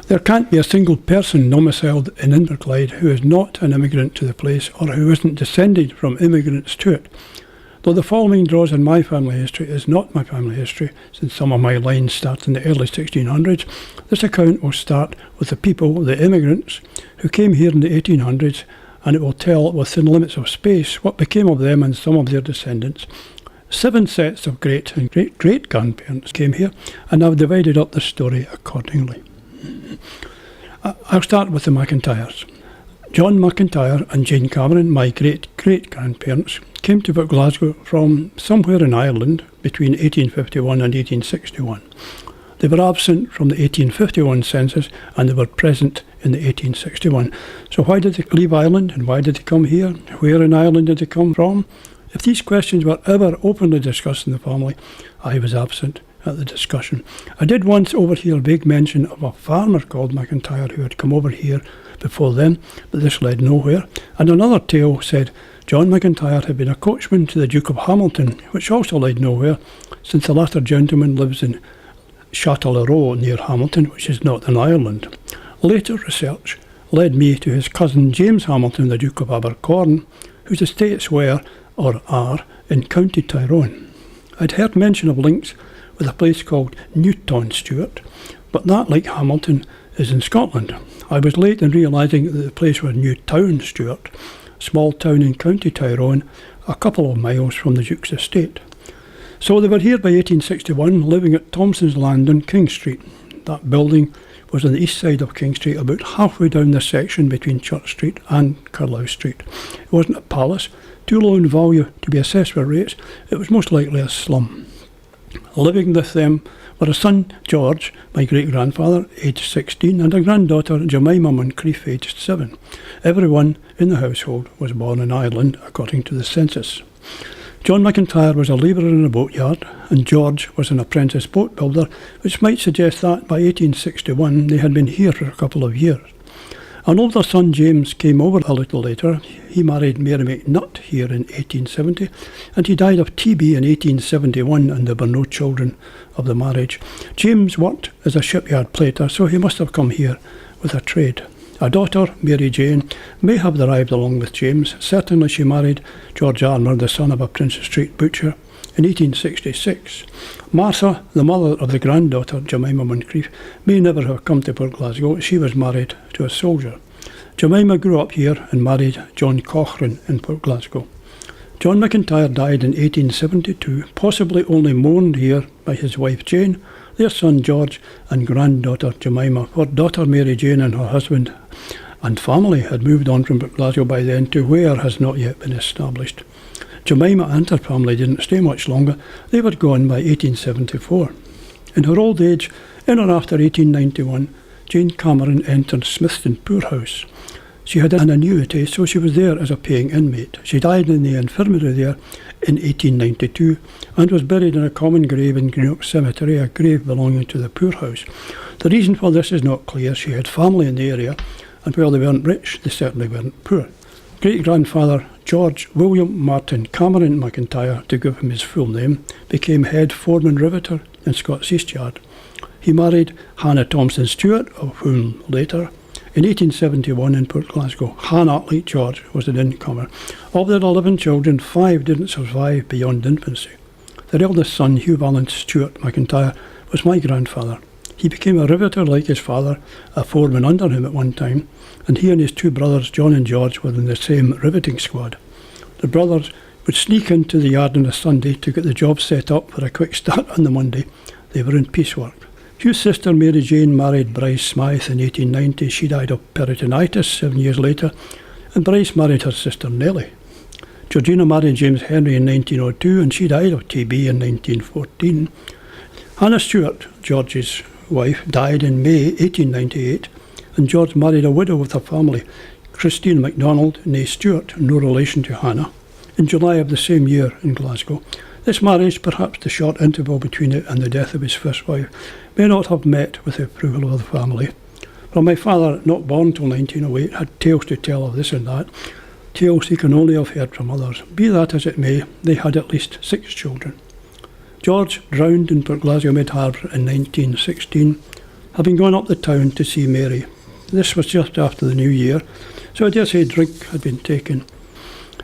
There can't be a single person domiciled in Inverclyde who is not an immigrant to the place or who isn't descended from immigrants to it. Though the following draws on my family history is not my family history, since some of my lines start in the early 1600s, this account will start with the people, the immigrants, who came here in the 1800s, and it will tell, within limits of space, what became of them and some of their descendants. 7 sets of great and great-great-grandparents came here, and I've divided up the story accordingly. I'll start with the McIntyres. John McIntyre and Jane Cameron, my great-great-grandparents, came to Glasgow from somewhere in Ireland between 1851 and 1861. They were absent from the 1851 census and they were present in the 1861. So why did they leave Ireland and why did they come here? Where in Ireland did they come from? If these questions were ever openly discussed in the family, I was absent at the discussion. I did once overhear a vague mention of a farmer called McIntyre who had come over here before then, but this led nowhere. And another tale said John McIntyre had been a coachman to the Duke of Hamilton, which also led nowhere, since the latter gentleman lives in Châtellerault near Hamilton, which is not in Ireland. Later research led me to his cousin James Hamilton, the Duke of Abercorn, whose estates were, or are, in County Tyrone. I'd heard mention of links with a place called Newtownstewart, but that, like Hamilton, is in Scotland. I was late in realising that the place was Newtownstewart, a small town in County Tyrone, a couple of miles from the Duke's estate. So they were here by 1861, living at Thompson's Land on King Street. That building was on the east side of King Street, about halfway down the section between Church Street and Carlisle Street. It wasn't a palace, too low in value to be assessed for rates. It was most likely a slum. Living with them were a son, George, my great-grandfather, aged 16, and a granddaughter, Jemima Moncrief, aged 7. Everyone in the household was born in Ireland, according to the census. John McIntyre was a labourer in a boatyard, and George was an apprentice boat builder, which might suggest that by 1861 they had been here for a couple of years. An older son, James, came over a little later. He married Mary McNutt here in 1870, and he died of TB in 1871, and there were no children of the marriage. James worked as a shipyard plater, so he must have come here with a trade. A daughter, Mary Jane, may have arrived along with James. Certainly she married George Armour, the son of a Princes Street butcher, in 1866. Martha, the mother of the granddaughter, Jemima Moncrief, may never have come to Port Glasgow. She was married to a soldier. Jemima grew up here and married John Cochrane in Port Glasgow. John McIntyre died in 1872, possibly only mourned here by his wife Jane, their son George and granddaughter Jemima, for daughter Mary Jane and her husband and family had moved on from Port Glasgow by then to where has not yet been established. Jemima and her family didn't stay much longer. They were gone by 1874. In her old age, in or after 1891, Jane Cameron entered Smithton Poorhouse. She had an annuity, so she was there as a paying inmate. She died in the infirmary there in 1892 and was buried in a common grave in Greenock Cemetery, a grave belonging to the poorhouse. The reason for this is not clear. She had family in the area, and while they weren't rich, they certainly weren't poor. Great-grandfather George William Martin Cameron McIntyre, to give him his full name, became head foreman riveter in Scots East Yard. He married Hannah Thompson Stewart, of whom later, in 1871 in Port Glasgow. Hannah, like George, was an incomer. Of their 11 children, 5 didn't survive beyond infancy. Their eldest son, Hugh Valence Stewart McIntyre, was my grandfather. He became a riveter like his father, a foreman under him at one time, and he and his 2 brothers, John and George, were in the same riveting squad. The brothers would sneak into the yard on a Sunday to get the job set up for a quick start on the Monday. They were in piecework. Hugh's sister Mary Jane married Bryce Smythe in 1890. She died of peritonitis 7 years later, and Bryce married her sister Nellie. Georgina married James Henry in 1902, and she died of TB in 1914. Hannah Stewart, George's wife, died in May 1898, and George married a widow with a family, Christine MacDonald, née Stewart, no relation to Hannah, in July of the same year in Glasgow. This marriage, perhaps the short interval between it and the death of his first wife, may not have met with the approval of the family. For my father, not born till 1908, had tales to tell of this and that, tales he can only have heard from others. Be that as it may, they had at least 6 children. George drowned in Port Glasgow Mid-Harbour in 1916. having gone up the town to see Mary. This was just after the New Year, so I dare say drink had been taken.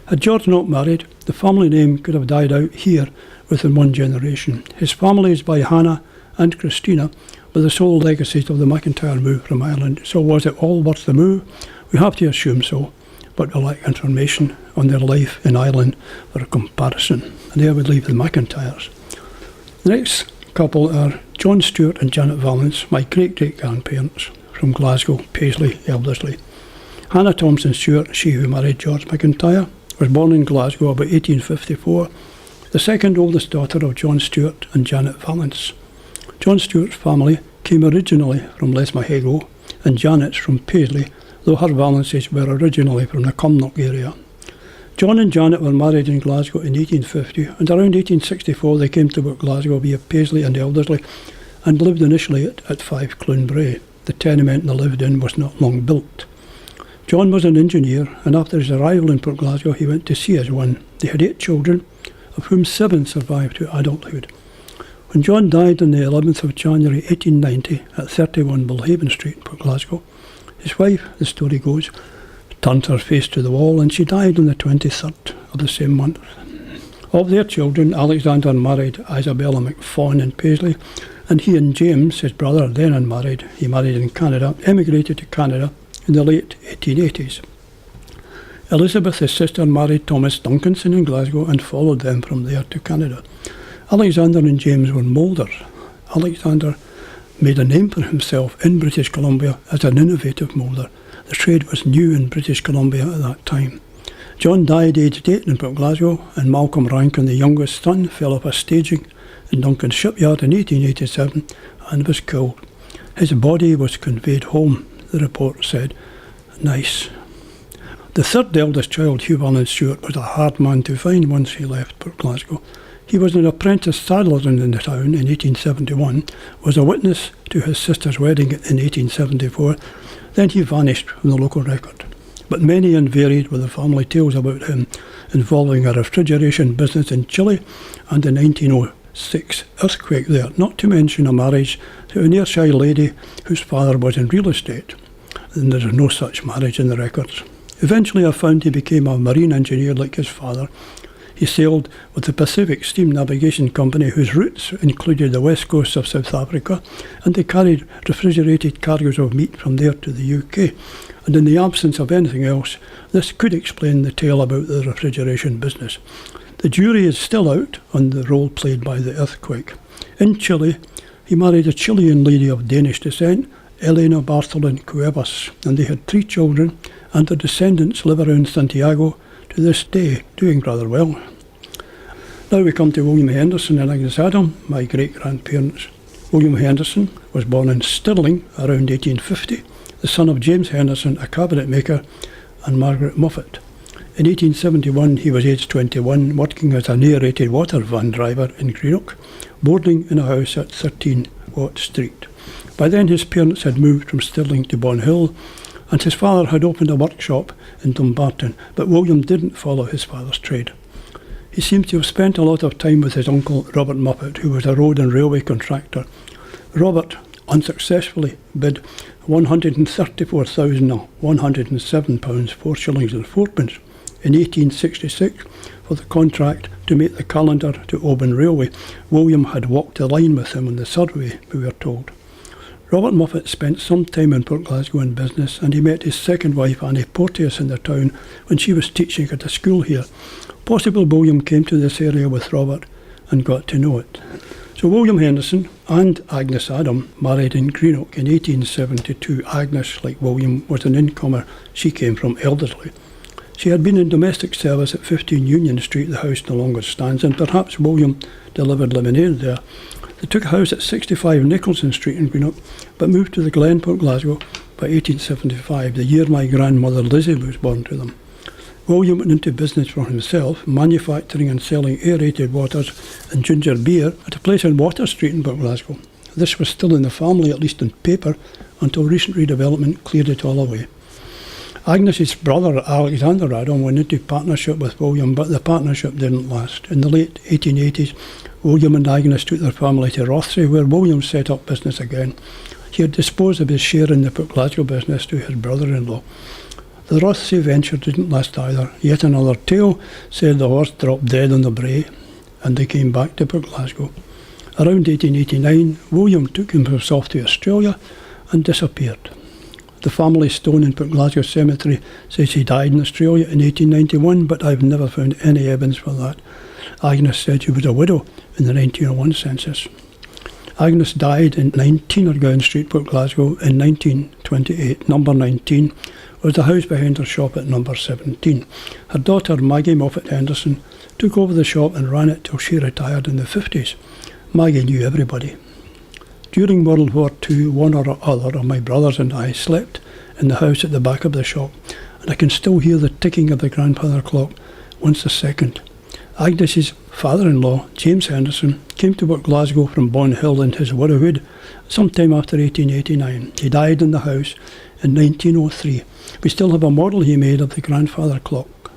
Had George not married, the family name could have died out here within one generation. His families by Hannah and Christina were the sole legacies of the McIntyre move from Ireland. So was it all worth the move? We have to assume so, but we lack information on their life in Ireland for a comparison. And there we leave the McIntyres. The next couple are John Stewart and Janet Valence, my great-great-grandparents from Glasgow, Paisley, Eldersley. Hannah Thompson Stewart, she who married George McIntyre, was born in Glasgow about 1854, the second oldest daughter of John Stewart and Janet Valence. John Stewart's family came originally from Lesmahago and Janet's from Paisley, though her Valences were originally from the Cumnock area. John and Janet were married in Glasgow in 1850, and around 1864 they came to work Glasgow via Paisley and Eldersley and lived initially at 5 Clunbrae. The tenement they lived in was not long built. John was an engineer, and after his arrival in Port Glasgow he went to sea as one. They had 8 children, of whom 7 survived to adulthood. When John died on the 11th of January 1890 at 31 Bullhaven Street, Port Glasgow, his wife, the story goes, turned her face to the wall, and she died on the 23rd of the same month. Of their children, Alexander married Isabella McFawn in Paisley, and he and James, his brother, then unmarried, he married in Canada, emigrated to Canada in the late 1880s. Elizabeth, his sister, married Thomas Duncanson in Glasgow and followed them from there to Canada. Alexander and James were moulders. Alexander made a name for himself in British Columbia as an innovative moulder. The trade was new in British Columbia at that time. John died aged 8 in Port Glasgow, and Malcolm Rankin, the youngest son, fell off a staging in Duncan's shipyard in 1887 and was killed. His body was conveyed home, the report said. Nice. The third eldest child, Hugh Valence Stewart, was a hard man to find once he left Port Glasgow. He was an apprentice saddler in the town in 1871, was a witness to his sister's wedding in 1874, then he vanished from the local record. But many and varied were the family tales about him, involving a refrigeration business in Chile and a 1906 earthquake there, not to mention a marriage to an Ayrshire lady whose father was in real estate. And there is no such marriage in the records. Eventually I found he became a marine engineer like his father. He sailed with the Pacific Steam Navigation Company, whose routes included the west coast of South Africa, and they carried refrigerated cargoes of meat from there to the UK. And in the absence of anything else, this could explain the tale about the refrigeration business. The jury is still out on the role played by the earthquake. In Chile, he married a Chilean lady of Danish descent, Elena Bartholin Cuevas, and they had 3 children, and their descendants live around Santiago to this day, doing rather well. Now we come to William Henderson and Agnes Adam, my great-grandparents. William Henderson was born in Stirling around 1850, the son of James Henderson, a cabinet maker, and Margaret Moffat. In 1871 he was aged 21, working as an aerated water van driver in Greenock, boarding in a house at 13 Watt Street. By then his parents had moved from Stirling to Bonhill, and his father had opened a workshop in Dumbarton, but William didn't follow his father's trade. He seems to have spent a lot of time with his uncle Robert Moffat, who was a road and railway contractor. Robert unsuccessfully bid £134,107, 4 shillings and 4pence in 1866 for the contract to make the calendar to Oban Railway. William had walked the line with him on the survey, we were told. Robert Moffat spent some time in Port Glasgow in business, and he met his second wife Annie Porteous in the town when she was teaching at a school here. Possibly William came to this area with Robert and got to know it. So William Henderson and Agnes Adam married in Greenock in 1872. Agnes, like William, was an incomer. She came from Eldersley. She had been in domestic service at 15 Union Street, the house no longer stands, and perhaps William delivered lemonade there. They took a house at 65 Nicholson Street in Greenock, but moved to the Glen, Port Glasgow, by 1875, the year my grandmother Lizzie was born to them. William went into business for himself, manufacturing and selling aerated waters and ginger beer at a place on Water Street in Port Glasgow. This was still in the family, at least on paper, until recent redevelopment cleared it all away. Agnes's brother Alexander Adam went into partnership with William, but the partnership didn't last. In the late 1880s, William and Agnes took their family to Rothesay, where William set up business again. He had disposed of his share in the Port Glasgow business to his brother-in-law. The Rothsay venture didn't last either. Yet another tale said the horse dropped dead on the brae, and they came back to Port Glasgow. Around 1889, William took himself to Australia and disappeared. The family stone in Port Glasgow Cemetery says he died in Australia in 1891, but I've never found any evidence for that. Agnes said she was a widow in the 1901 census. Agnes died in 19 Argown Street, Port Glasgow in 1928. Number 19 was the house behind her shop at number 17. Her daughter Maggie Moffat Henderson took over the shop and ran it till she retired in the 50s. Maggie knew everybody. During World War II, one or other of my brothers and I slept in the house at the back of the shop, and I can still hear the ticking of the grandfather clock once a second. Agnes's father-in-law, James Henderson, came to Port Glasgow from Bonhill in his widowhood sometime after 1889. He died in the house in 1903. We still have a model he made of the grandfather clock.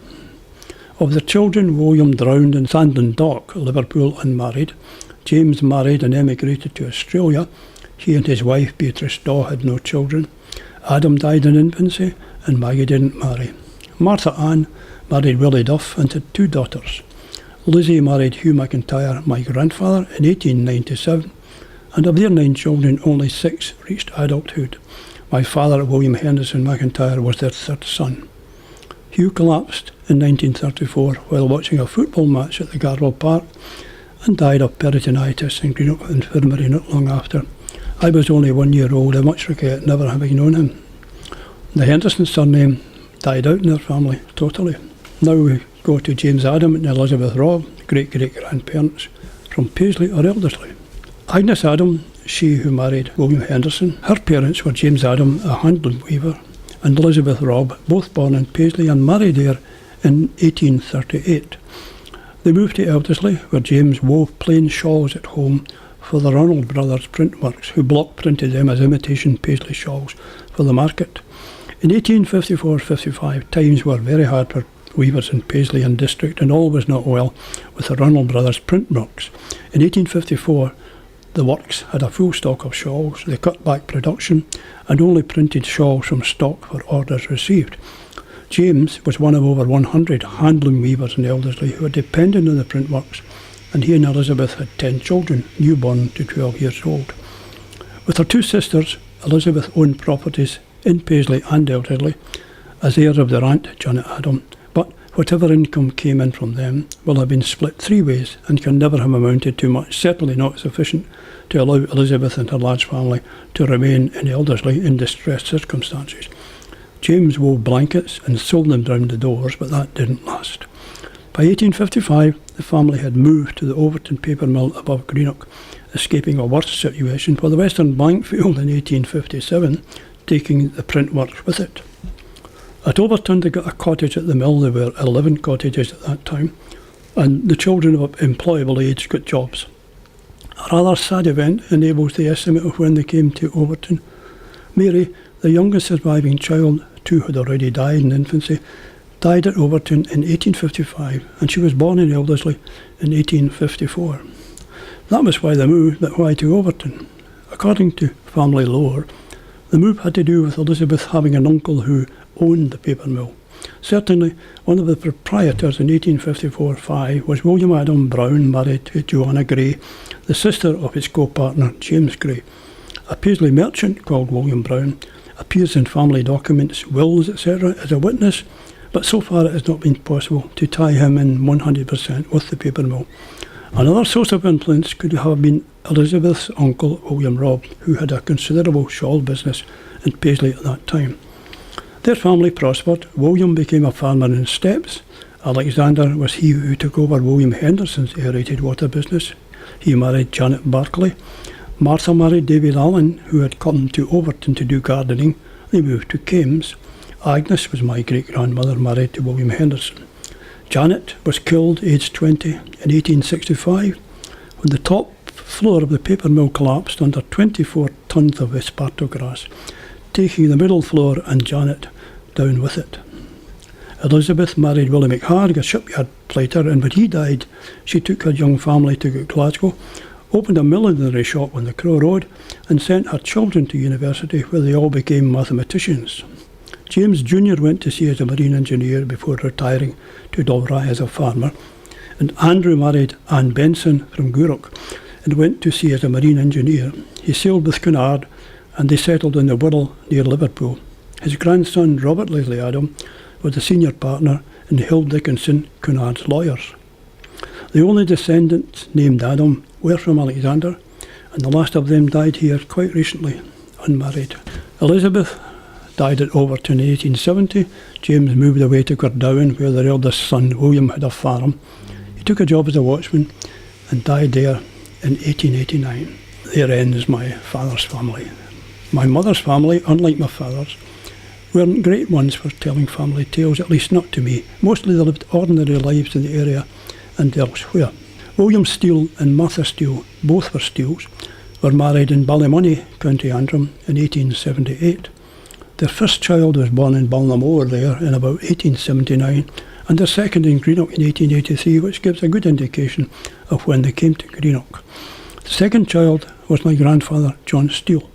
Of the children, William drowned in Sandon Dock, Liverpool, unmarried. James married and emigrated to Australia. He and his wife, Beatrice Daw, had no children. Adam died in infancy, and Maggie didn't marry. Martha Ann married Willie Duff and had 2 daughters. Lizzie married Hugh McIntyre, my grandfather, in 1897, and of their 9 children, only 6 reached adulthood. My father, William Henderson McIntyre, was their 3rd son. Hugh collapsed in 1934 while watching a football match at the Garwell Park and died of peritonitis in Greenock Infirmary not long after. I was only 1 year old. I much regret never having known him. The Henderson surname died out in their family, totally. Now we go to James Adam and Elizabeth Robb, great-great-grandparents from Paisley or Eldersley. Agnes Adam, she who married William Henderson. Her parents were James Adam, a handloom weaver, and Elizabeth Robb, both born in Paisley and married there in 1838. They moved to Eldersley, where James wove plain shawls at home for the Ronald Brothers print works, who block printed them as imitation Paisley shawls for the market. In 1854-55, times were very hard for weavers in Paisley and district, and all was not well with the Ronald Brothers print works. In 1854, the works had a full stock of shawls. They cut back production and only printed shawls from stock for orders received. James was one of over 100 handloom weavers in Eldersley who were dependent on the print works, and he and Elizabeth had 10 children, newborn to 12 years old. With her 2 sisters, Elizabeth owned properties in Paisley and Eldersley as heirs of their aunt, Janet Adam, but whatever income came in from them will have been split 3 ways and can never have amounted to much, certainly not sufficient to allow Elizabeth and her large family to remain in Eldersley in distressed circumstances. James wove blankets and sold them round the doors, but that didn't last. By 1855, the family had moved to the Overton paper mill above Greenock, escaping a worse situation for the Western Bank failed in 1857, taking the print works with it. At Overton, they got a cottage at the mill. There were 11 cottages at that time, and the children of employable age got jobs. A rather sad event enables the estimate of when they came to Overton. Mary, the youngest surviving child, 2 had already died in infancy, died at Overton in 1855, and she was born in Eldersley in 1854. That was why they moved, but why to Overton? According to family lore, the move had to do with Elizabeth having an uncle who owned the paper mill. Certainly, one of the proprietors in 1854-5 was William Adam Brown, married to Joanna Gray, the sister of his co-partner James Gray. A Paisley merchant called William Brown appears in family documents, wills, etc. as a witness, but so far it has not been possible to tie him in 100% with the paper mill. Another source of influence could have been Elizabeth's uncle William Robb, who had a considerable shawl business in Paisley at that time. Their family prospered. William became a farmer in Steps. Alexander was he who took over William Henderson's aerated water business. He married Janet Barclay. Martha married David Allen, who had come to Overton to do gardening. They moved to Kames. Agnes was my great-grandmother, married to William Henderson. Janet was killed aged 20 in 1865 when the top floor of the paper mill collapsed under 24 tons of esparto grass, taking the middle floor and Janet down with it. Elizabeth married Willie McHarg, a shipyard plater, and when he died, she took her young family to Glasgow, opened a millinery shop on the Crow Road, and sent her children to university where they all became mathematicians. James Jr. went to sea as a marine engineer before retiring to Dalry as a farmer, and Andrew married Anne Benson from Gourock and went to sea as a marine engineer. He sailed with Cunard and they settled in the Wirral near Liverpool. His grandson Robert Leslie Adam was the senior partner in Hill Dickinson, Cunard's lawyers. The only descendants named Adam were from Alexander, and the last of them died here quite recently, unmarried. Elizabeth died at Overton in 1870. James moved away to Gurdowen, where their eldest son William had a farm. He took a job as a watchman and died there in 1889. There ends my father's family. My mother's family, unlike my father's, weren't great ones for telling family tales, at least not to me. Mostly they lived ordinary lives in the area and elsewhere. William Steele and Martha Steele, both were Steeles, were married in Ballymoney, County Antrim, in 1878. Their first child was born in Balnamoor there in about 1879, and their second in Greenock in 1883, which gives a good indication of when they came to Greenock. The second child was my grandfather, John Steele.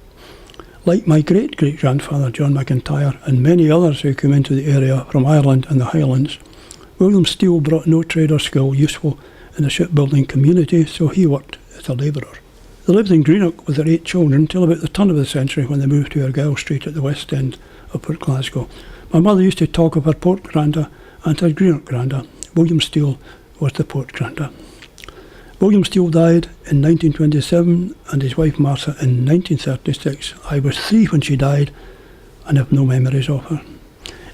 Like my great-great-grandfather, John McIntyre, and many others who came into the area from Ireland and the Highlands, William Steele brought no trade or skill useful in the shipbuilding community, so he worked as a labourer. They lived in Greenock with their 8 children till about the turn of the century when they moved to Argyle Street at the west end of Port Glasgow. My mother used to talk of her Port Granda and her Greenock Granda. William Steele was the Port Granda. William Steele died in 1927 and his wife Martha in 1936. I was 3 when she died and have no memories of her.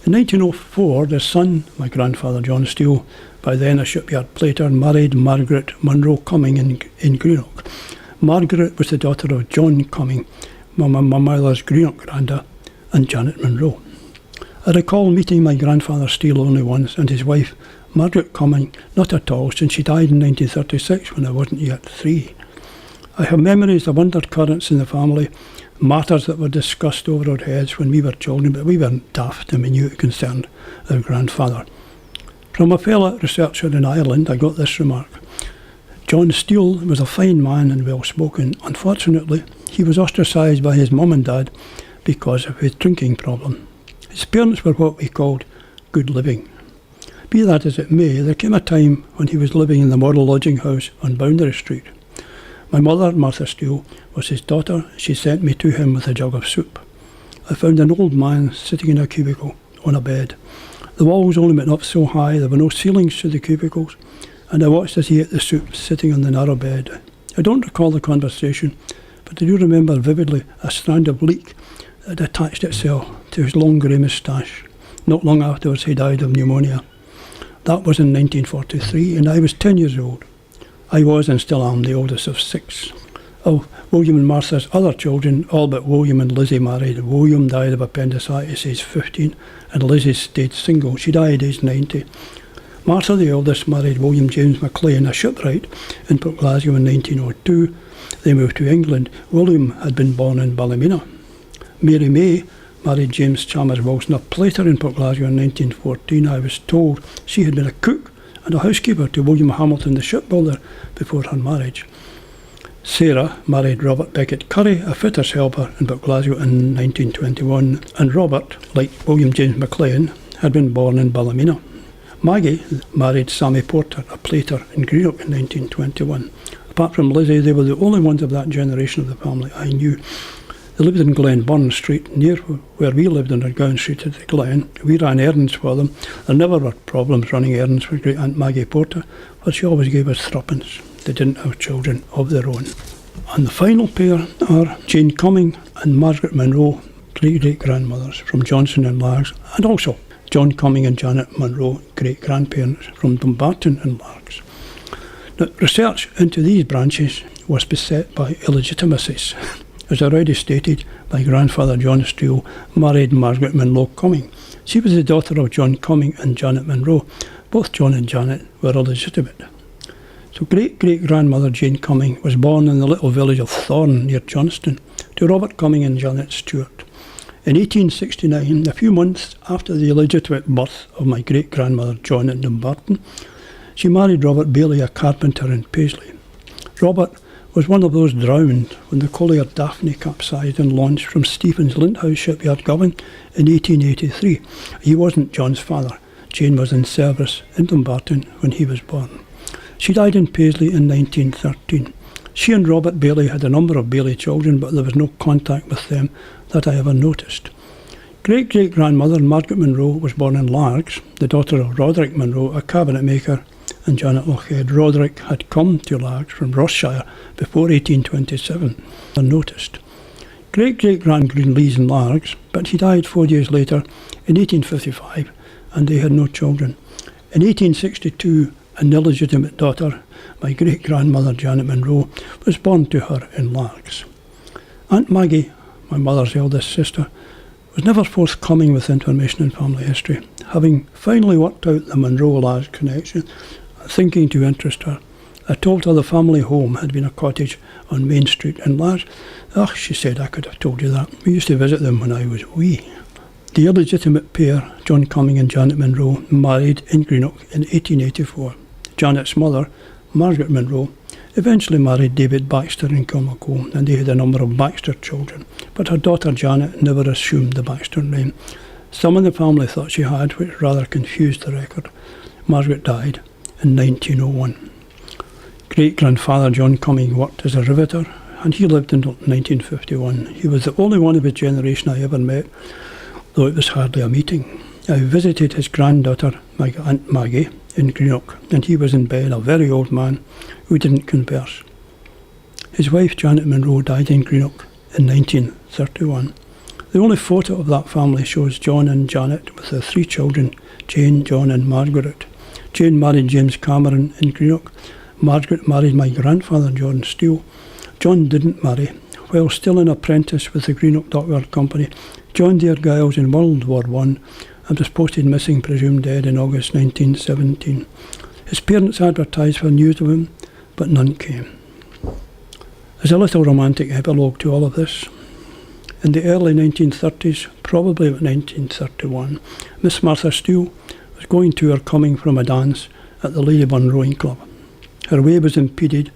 In 1904, their son, my grandfather John Steele, by then a shipyard plater, married Margaret Munro Cumming in Greenock. Margaret was the daughter of John Cumming, my mother's Greenock Granda, and Janet Munro. I recall meeting my grandfather Steele only once, and his wife Margaret Cumming not at all, since she died in 1936 when I wasn't yet 3. I have memories of undercurrents in the family, matters that were discussed over our heads when we were children, but we weren't daft and we knew it concerned our grandfather. From a fellow researcher in Ireland, I got this remark. John Steele was a fine man and well-spoken. Unfortunately, he was ostracised by his mum and dad because of his drinking problem. His parents were what we called good living. Be that as it may, there came a time when he was living in the model lodging house on Boundary Street. My mother, Martha Steele, was his daughter. She sent me to him with a jug of soup. I found an old man sitting in a cubicle on a bed. The walls only went up so high, there were no ceilings to the cubicles, and I watched as he ate the soup sitting on the narrow bed. I don't recall the conversation, but I do remember vividly a strand of leek that attached itself to his long grey moustache. Not long afterwards he died of pneumonia. That was in 1943, and I was 10 years old. I was and still am the oldest of 6. Of William and Martha's other children, all but William and Lizzie married. William died of appendicitis aged 15, and Lizzie stayed single. She died aged 90. Martha, the eldest, married William James McLean, a shipwright, in Port Glasgow in 1902. They moved to England. William had been born in Ballymena. Mary May married James Chalmers Wilson, a plater in Port Glasgow in 1914. I was told she had been a cook and a housekeeper to William Hamilton, the shipbuilder, before her marriage. Sarah married Robert Beckett Curry, a fitter's helper in Port Glasgow in 1921, and Robert, like William James McLean, had been born in Ballymena. Maggie married Sammy Porter, a plater in Greenock in 1921. Apart from Lizzie, they were the only ones of that generation of the family I knew. They lived in Glenburn Street, near where we lived on Argown Street at the Glen. We ran errands for them. There never were problems running errands for great Aunt Maggie Porter, but she always gave us threepence. They didn't have children of their own. And the final pair are Jane Cumming and Margaret Munro, great-great-grandmothers from Johnson and Largs, and also John Cumming and Janet Munro, great-grandparents from Dumbarton and Largs. Now, research into these branches was beset by illegitimacies. As already stated, my grandfather John Steele married Margaret Munro Cumming. She was the daughter of John Cumming and Janet Munro. Both John and Janet were illegitimate. So great-great-grandmother Jane Cumming was born in the little village of Thorn near Johnston to Robert Cumming and Janet Stewart. In 1869, a few months after the illegitimate birth of my great-grandmother John in Dumbarton, she married Robert Bailey, a carpenter in Paisley. Robert was one of those drowned when the collier Daphne capsized and launched from Stephen's Linthouse shipyard, Govan, in 1883. He wasn't John's father. Jane was in service in Dumbarton when he was born. She died in Paisley in 1913. She and Robert Bailey had a number of Bailey children, but there was no contact with them that I ever noticed. Great-great-grandmother Margaret Munro was born in Largs, the daughter of Roderick Munro, a cabinet maker, and Janet Lochhead. Roderick had come to Largs from Rossshire before 1827, unnoticed. Great-great-grand Lees in Largs, but he died 4 years later in 1855, and they had no children. In 1862, an illegitimate daughter, my great-grandmother Janet Munro, was born to her in Largs. Aunt Maggie, my mother's eldest sister, was never forthcoming with information in family history. Having finally worked out the Munro-Largs connection, thinking to interest her, I told her the family home had been a cottage on Main Street in Largs. "Ugh," she said, "I could have told you that. We used to visit them when I was wee." The illegitimate pair, John Cumming and Janet Munro, married in Greenock in 1884. Janet's mother, Margaret Munro, eventually married David Baxter in Kilmacole, and they had a number of Baxter children, but her daughter Janet never assumed the Baxter name. Some in the family thought she had, which rather confused the record. Margaret died in 1901. Great-grandfather John Cumming worked as a riveter, and he lived until 1951. He was the only one of his generation I ever met, though it was hardly a meeting. I visited his granddaughter, my Aunt Maggie, in Greenock, and he was in bed, a very old man who didn't converse. His wife Janet Munro died in Greenock in 1931. The only photo of that family shows John and Janet with their 3 children, Jane, John and Margaret. Jane married James Cameron in Greenock. Margaret married my grandfather John Steele. John didn't marry. While still an apprentice with the Greenock Dockyard Company, joined the Argylls in World War I and was posted missing, presumed dead, in August 1917. His parents advertised for news of him, but none came. There's a little romantic epilogue to all of this. In the early 1930s, probably about 1931, Miss Martha Steele was going to or coming from a dance at the Ladyburn Rowing Club. Her way was impeded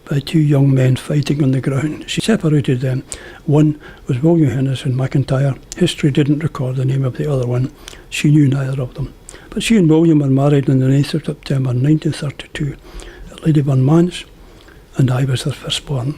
by 2 young men fighting on the ground. She separated them. One was William Henderson McIntyre. History didn't record the name of the other one. She knew neither of them. But she and William were married on the 9th of September 1932 at Ladyburn Manse, and I was their firstborn.